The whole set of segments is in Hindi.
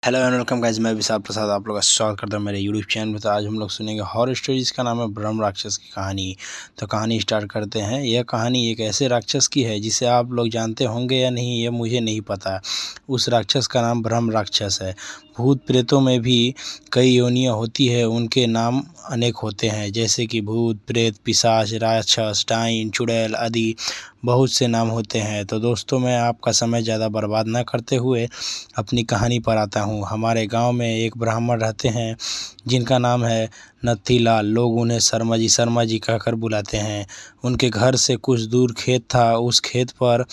हेलो एंड वेलकम गाइस, मैं विशाल प्रसाद आप लोग का स्वागत करता हूँ मेरे यूट्यूब चैनल में। तो आज हम लोग सुनेंगे हॉरर स्टोरी जिसका नाम है ब्रह्म राक्षस की कहानी। तो कहानी स्टार्ट करते हैं। यह कहानी एक ऐसे राक्षस की है जिसे आप लोग जानते होंगे या नहीं ये मुझे नहीं पता। उस राक्षस का नाम ब्रह्म राक्षस है। भूत प्रेतों में भी कई योनियाँ होती है, उनके नाम अनेक होते हैं, जैसे कि भूत, प्रेत, पिशाच, राक्षस, डाइन, चुड़ैल आदि बहुत से नाम होते हैं। तो दोस्तों, मैं आपका समय ज़्यादा बर्बाद न करते हुए अपनी कहानी पर आता हूँ। हमारे गांव में एक ब्राह्मण रहते हैं जिनका नाम है नथीलाल। लोग उन्हें शर्मा जी कहकर बुलाते हैं। उनके घर से कुछ दूर खेत था। उस खेत पर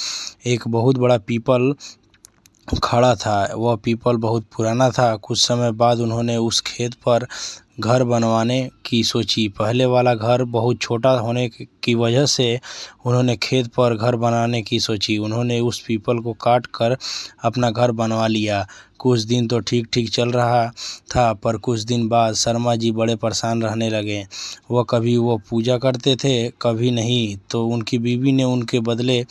एक बहुत बड़ा पीपल खड़ा था। वह पीपल बहुत पुराना था। कुछ समय बाद उन्होंने उस खेत पर घर बनवाने की सोची। पहले वाला घर बहुत छोटा होने की वजह से उन्होंने खेत पर घर बनाने की सोची। उन्होंने उस पीपल को काट कर अपना घर बनवा लिया। कुछ दिन तो ठीक ठीक चल रहा था, पर कुछ दिन बाद शर्मा जी बड़े परेशान रहने लगे। कभी वो पूजा करते थे, कभी नहीं। तो उनकी बीवी ने उनके बदले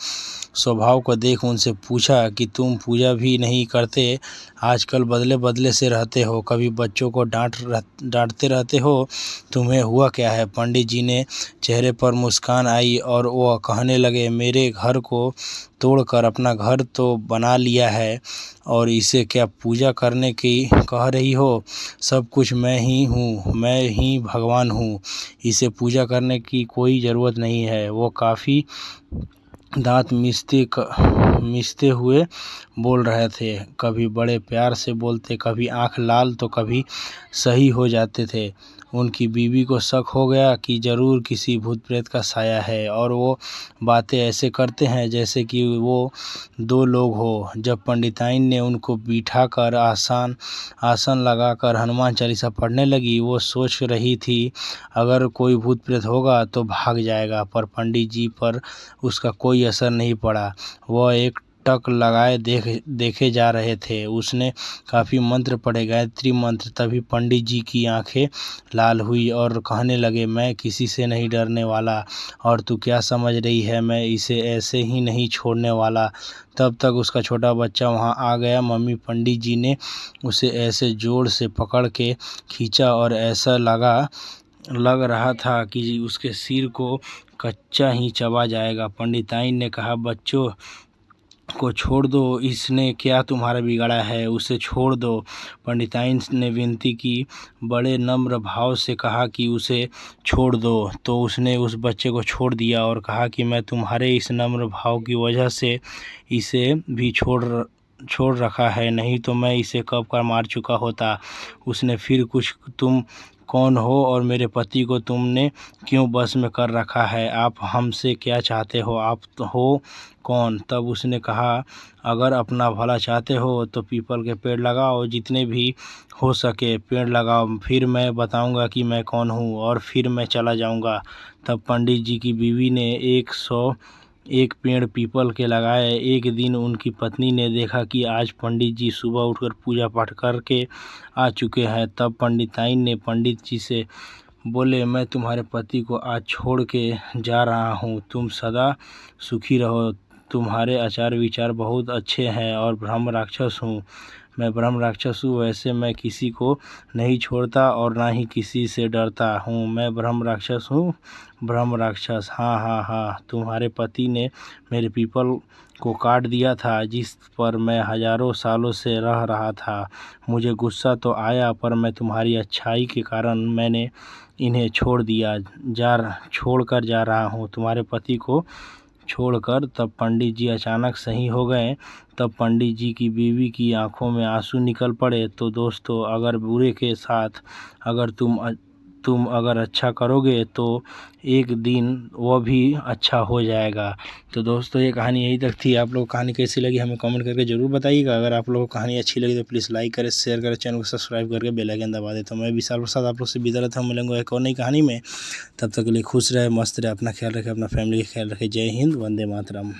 स्वभाव को देख उनसे पूछा कि तुम पूजा भी नहीं करते, आजकल बदले बदले से रहते हो, कभी बच्चों को डांटते रहते हो, तुम्हें हुआ क्या है? पंडित जी ने चेहरे पर मुस्कान आई और वह कहने लगे, मेरे घर को तोड़कर अपना घर तो बना लिया है और इसे क्या पूजा करने की कह रही हो? सब कुछ मैं ही हूँ, मैं ही भगवान हूँ, इसे पूजा करने की कोई ज़रूरत नहीं है। वो काफ़ी दांत मिसते हुए बोल रहे थे। कभी बड़े प्यार से बोलते, कभी आंख लाल तो कभी सही हो जाते थे। उनकी बीवी को शक हो गया कि ज़रूर किसी भूत प्रेत का साया है और वो बातें ऐसे करते हैं जैसे कि वो दो लोग हो। जब पंडिताइन ने उनको बिठाकर आसन लगाकर हनुमान चालीसा पढ़ने लगी, वो सोच रही थी अगर कोई भूत प्रेत होगा तो भाग जाएगा, पर पंडित जी पर उसका कोई असर नहीं पड़ा। वह एक टक लगाए देखे जा रहे थे। उसने काफ़ी मंत्र पढ़े, गायत्री मंत्र। तभी पंडित जी की आंखें लाल हुई और कहने लगे, मैं किसी से नहीं डरने वाला, और तू क्या समझ रही है, मैं इसे ऐसे ही नहीं छोड़ने वाला। तब तक उसका छोटा बच्चा वहां आ गया। मम्मी पंडित जी ने उसे ऐसे जोर से पकड़ के खींचा और ऐसा लग रहा था कि उसके सिर को कच्चा ही चबा जाएगा। पंडिताइन ने कहा, बच्चों को छोड़ दो, इसने क्या तुम्हारा बिगाड़ा है, उसे छोड़ दो। पंडिताइन ने विनती की, बड़े नम्र भाव से कहा कि उसे छोड़ दो। तो उसने उस बच्चे को छोड़ दिया और कहा कि मैं तुम्हारे इस नम्र भाव की वजह से इसे भी छोड़ रखा है, नहीं तो मैं इसे कब का मार चुका होता। उसने फिर कुछ, तुम कौन हो और मेरे पति को तुमने क्यों बस में कर रखा है? आप हमसे क्या चाहते हो? आप हो कौन? तब उसने कहा, अगर अपना भला चाहते हो तो पीपल के पेड़ लगाओ, जितने भी हो सके पेड़ लगाओ, फिर मैं बताऊंगा कि मैं कौन हूँ और फिर मैं चला जाऊंगा। तब पंडित जी की बीवी ने 101 पेड़ पीपल के लगाए। एक दिन उनकी पत्नी ने देखा कि आज पंडित जी सुबह उठकर पूजा पाठ करके आ चुके हैं। तब पंडिताइन ने पंडित जी से बोले, मैं तुम्हारे पति को आज छोड़ के जा रहा हूँ, तुम सदा सुखी रहो। तुम्हारे आचार विचार बहुत अच्छे हैं और ब्रह्म राक्षस हूँ, मैं ब्रह्म राक्षस हूँ, वैसे मैं किसी को नहीं छोड़ता और ना ही किसी से डरता हूँ। मैं ब्रह्म राक्षस हूँ, ब्रह्म राक्षस। हाँ हाँ हाँ, तुम्हारे पति ने मेरे पीपल को काट दिया था जिस पर मैं हजारों सालों से रह रहा था। मुझे गुस्सा तो आया, पर मैं तुम्हारी अच्छाई के कारण मैंने इन्हें छोड़ कर जा रहा हूँ, तुम्हारे पति को छोड़कर। तब पंडित जी अचानक सही हो गए। तब पंडित जी की बीवी की आंखों में आंसू निकल पड़े। तो दोस्तों, अगर बुरे के साथ अगर तुम अगर अच्छा करोगे तो एक दिन वह भी अच्छा हो जाएगा। तो दोस्तों, ये कहानी यही तक थी। आप लोग को कहानी कैसी लगी हमें कमेंट करके ज़रूर बताइएगा। अगर आप लोगों को कहानी अच्छी लगी तो प्लीज़ लाइक करें, शेयर करें, चैनल को सब्सक्राइब करके बेल आइकन दबा दें। तो मैं विशाल प्रसाद आप लोग से विदा लेता हूँ। मिलेंगे एक और नई कहानी में। तब तक के लिए खुश रहे, मस्त रहे, अपना ख्याल रखें, अपना फैमिली का ख्याल रखें। जय हिंद, वंदे मातरम।